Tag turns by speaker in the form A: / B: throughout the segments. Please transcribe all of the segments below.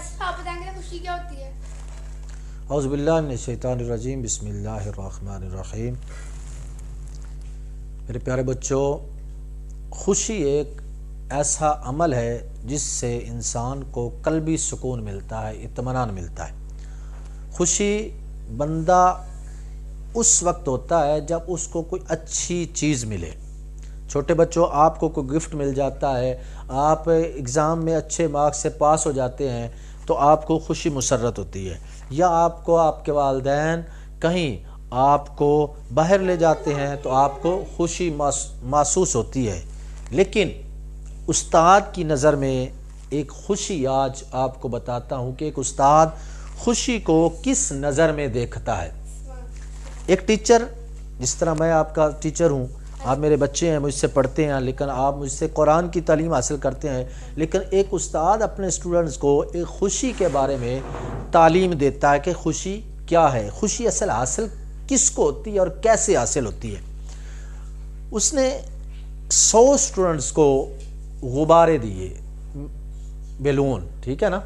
A: آپ بتائیں گے خوشی کیا ہوتی ہے؟
B: اعوذ باللہ من الشیطان الرجیم، بسم اللہ الرحمن الرحیم۔ میرے پیارے بچوں، خوشی ایک ایسا عمل ہے جس سے انسان کو قلبی سکون ملتا ہے، اطمینان ملتا ہے۔ خوشی بندہ اس وقت ہوتا ہے جب اس کو کوئی اچھی چیز ملے۔ چھوٹے بچوں، آپ کو کوئی گفٹ مل جاتا ہے، آپ ایگزام میں اچھے مارکس سے پاس ہو جاتے ہیں تو آپ کو خوشی مسرت ہوتی ہے، یا آپ کو آپ کے والدین کہیں آپ کو باہر لے جاتے ہیں تو آپ کو خوشی محسوس ہوتی ہے۔ لیکن استاد کی نظر میں ایک خوشی آج آپ کو بتاتا ہوں کہ ایک استاد خوشی کو کس نظر میں دیکھتا ہے۔ ایک ٹیچر، جس طرح میں آپ کا ٹیچر ہوں، آپ میرے بچے ہیں، مجھ سے پڑھتے ہیں، لیکن آپ مجھ سے قرآن کی تعلیم حاصل کرتے ہیں، لیکن ایک استاد اپنے اسٹوڈنٹس کو ایک خوشی کے بارے میں تعلیم دیتا ہے کہ خوشی کیا ہے، خوشی اصل حاصل کس کو ہوتی ہے اور کیسے حاصل ہوتی ہے۔ اس نے 100 اسٹوڈنٹس کو غبارے دیے، بیلون، ٹھیک ہے نا،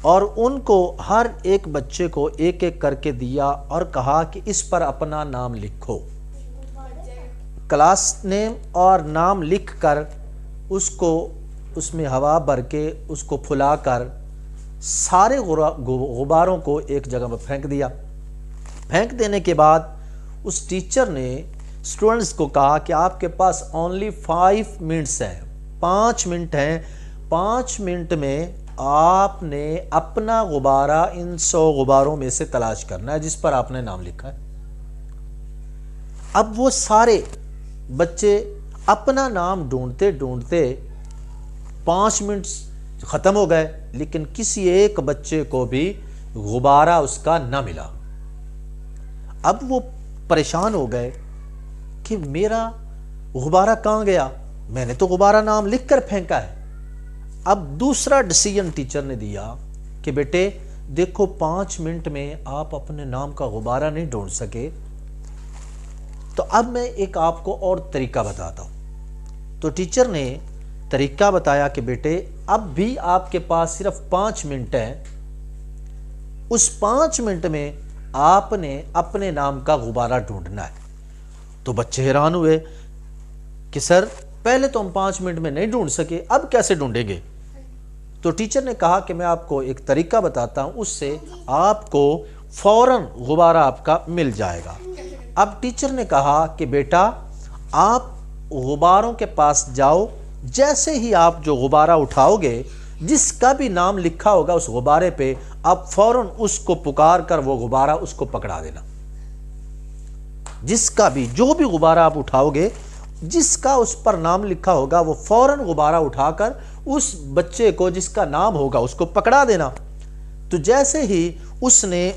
B: اور ان کو ہر ایک بچے کو ایک ایک کر کے دیا اور کہا کہ اس پر اپنا نام لکھو۔ کلاس نیم اور نام لکھ کر اس کو اس میں ہوا بھر کے اس کو پھلا کر سارے غباروں کو ایک جگہ میں پھینک دیا۔ پھینک دینے کے بعد اس ٹیچر نے اسٹوڈنٹس کو کہا کہ آپ کے پاس اونلی 5 منٹس ہیں، 5 منٹ ہیں، 5 منٹ میں آپ نے اپنا غبارہ ان 100 غباروں میں سے تلاش کرنا ہے جس پر آپ نے نام لکھا ہے۔ اب وہ سارے بچے اپنا نام ڈھونڈتے ڈھونڈتے 5 منٹ ختم ہو گئے، لیکن کسی ایک بچے کو بھی غبارہ اس کا نہ ملا۔ اب وہ پریشان ہو گئے کہ میرا غبارہ کہاں گیا، میں نے تو غبارہ نام لکھ کر پھینکا ہے۔ اب دوسرا ڈیسیژن ٹیچر نے دیا کہ بیٹے دیکھو 5 منٹ میں آپ اپنے نام کا غبارہ نہیں ڈھونڈ سکے، تو اب میں ایک آپ کو اور طریقہ بتاتا ہوں۔ تو ٹیچر نے طریقہ بتایا کہ بیٹے اب بھی آپ کے پاس صرف 5 منٹ ہیں، اس 5 منٹ میں آپ نے اپنے نام کا غبارہ ڈھونڈنا ہے۔ تو بچے حیران ہوئے کہ سر پہلے تو ہم 5 منٹ میں نہیں ڈھونڈ سکے، اب کیسے ڈھونڈیں گے؟ تو ٹیچر نے کہا کہ میں آپ کو ایک طریقہ بتاتا ہوں، اس سے آپ کو فوراً غبارہ آپ کا مل جائے گا۔ اب ٹیچر نے کہا کہ بیٹا آپ غباروں کے پاس جاؤ، جیسے ہی آپ جو غبارہ اٹھاؤ گے، جس کا بھی نام لکھا ہوگا اس غبارے پہ، آپ فوراً اس کو پکار کر وہ غبارہ اس کو پکڑا دینا۔ جس کا بھی جو بھی غبارہ آپ اٹھاؤ گے، جس کا اس پر نام لکھا ہوگا، وہ فوراً غبارہ اٹھا کر اس بچے کو جس کا نام ہوگا اس کو پکڑا دینا۔ تو جیسے ہی اس نے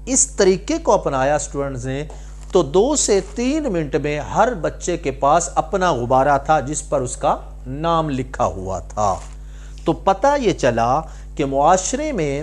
B: اس طریقے کو اپنایا اسٹوڈنٹس نے، تو 2 سے 3 منٹ میں ہر بچے کے پاس اپنا غبارہ تھا جس پر اس کا نام لکھا ہوا تھا۔ تو پتہ یہ چلا کہ معاشرے میں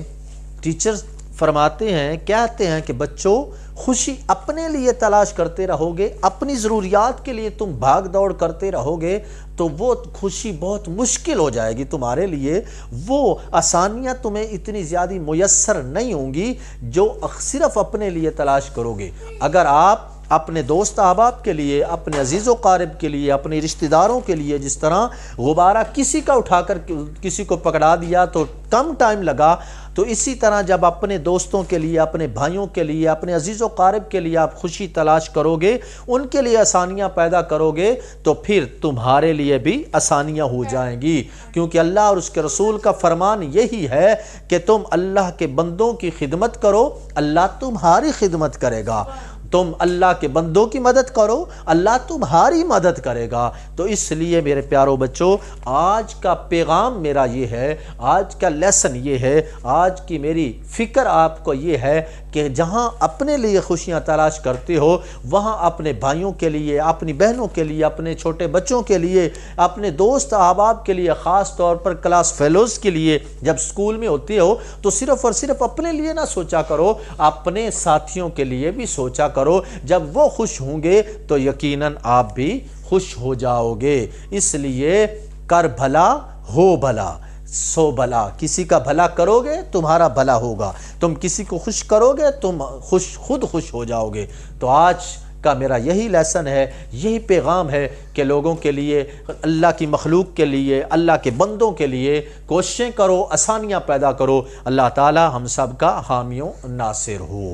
B: ٹیچر فرماتے ہیں، کہتے ہیں کہ بچوں خوشی اپنے لیے تلاش کرتے رہو گے، اپنی ضروریات کے لیے تم بھاگ دوڑ کرتے رہو گے تو وہ خوشی بہت مشکل ہو جائے گی تمہارے لیے، وہ آسانیاں تمہیں اتنی زیادہ میسر نہیں ہوں گی جو صرف اپنے لیے تلاش کرو گے۔ اگر آپ اپنے دوست احباب کے لیے، اپنے عزیز و قارب کے لیے، اپنے رشتہ داروں کے لیے جس طرح غبارہ کسی کا اٹھا کر کسی کو پکڑا دیا تو کم ٹائم لگا، تو اسی طرح جب اپنے دوستوں کے لیے، اپنے بھائیوں کے لیے، اپنے عزیز و قارب کے لیے آپ خوشی تلاش کرو گے، ان کے لیے آسانیاں پیدا کرو گے، تو پھر تمہارے لیے بھی آسانیاں ہو جائیں گی، کیونکہ اللہ اور اس کے رسول کا فرمان یہی ہے کہ تم اللہ کے بندوں کی خدمت کرو، اللہ تمہاری خدمت کرے گا۔ تم اللہ کے بندوں کی مدد کرو، اللہ تمہاری مدد کرے گا۔ تو اس لیے میرے پیاروں بچوں، آج کا پیغام میرا یہ ہے، آج کا لیسن یہ ہے، آج کی میری فکر آپ کو یہ ہے کہ جہاں اپنے لیے خوشیاں تلاش کرتے ہو، وہاں اپنے بھائیوں کے لیے، اپنی بہنوں کے لیے، اپنے چھوٹے بچوں کے لیے، اپنے دوست احباب کے لیے، خاص طور پر کلاس فیلوز کے لیے جب اسکول میں ہوتے ہو تو صرف اور صرف اپنے لیے نہ سوچا کرو، اپنے ساتھیوں کے لیے بھی سوچا کرو۔ جب وہ خوش ہوں گے تو یقیناً آپ بھی خوش ہو جاؤ گے۔ اس لیے کر بھلا ہو بھلا، سو بھلا. کسی کا بھلا کرو گے تمہارا بھلا ہوگا, تم کسی کو خوش کرو گے تم خود خوش ہو جاؤ گے. تو آج کا میرا یہی لیسن ہے, یہی پیغام ہے کہ لوگوں کے لیے, اللہ کی مخلوق کے لیے, اللہ کے بندوں کے لیے کوششیں کرو, آسانیاں پیدا کرو. اللہ تعالی ہم سب کا حامی و ناصر ہو.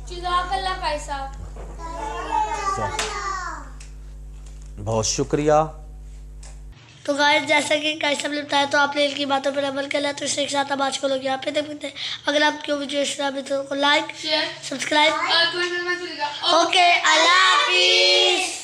A: جزاک اللہ قاری صاحب.
B: بہت شکریہ.
C: تو غائز جیسا کہ قاری صاحب نے بتایا تو آپ نے ان کی باتوں پر عمل کر لیا. تو اس کے ساتھ ہم آج کو لوگ یہاں پہ دیکھتے ہیں. اگر آپ کو ویڈیو اس طرح تو لائک
A: شیئر
C: سبسکرائب.
A: اور کوئی کرنا چلے گا.
C: اوکے اللہ حافظ.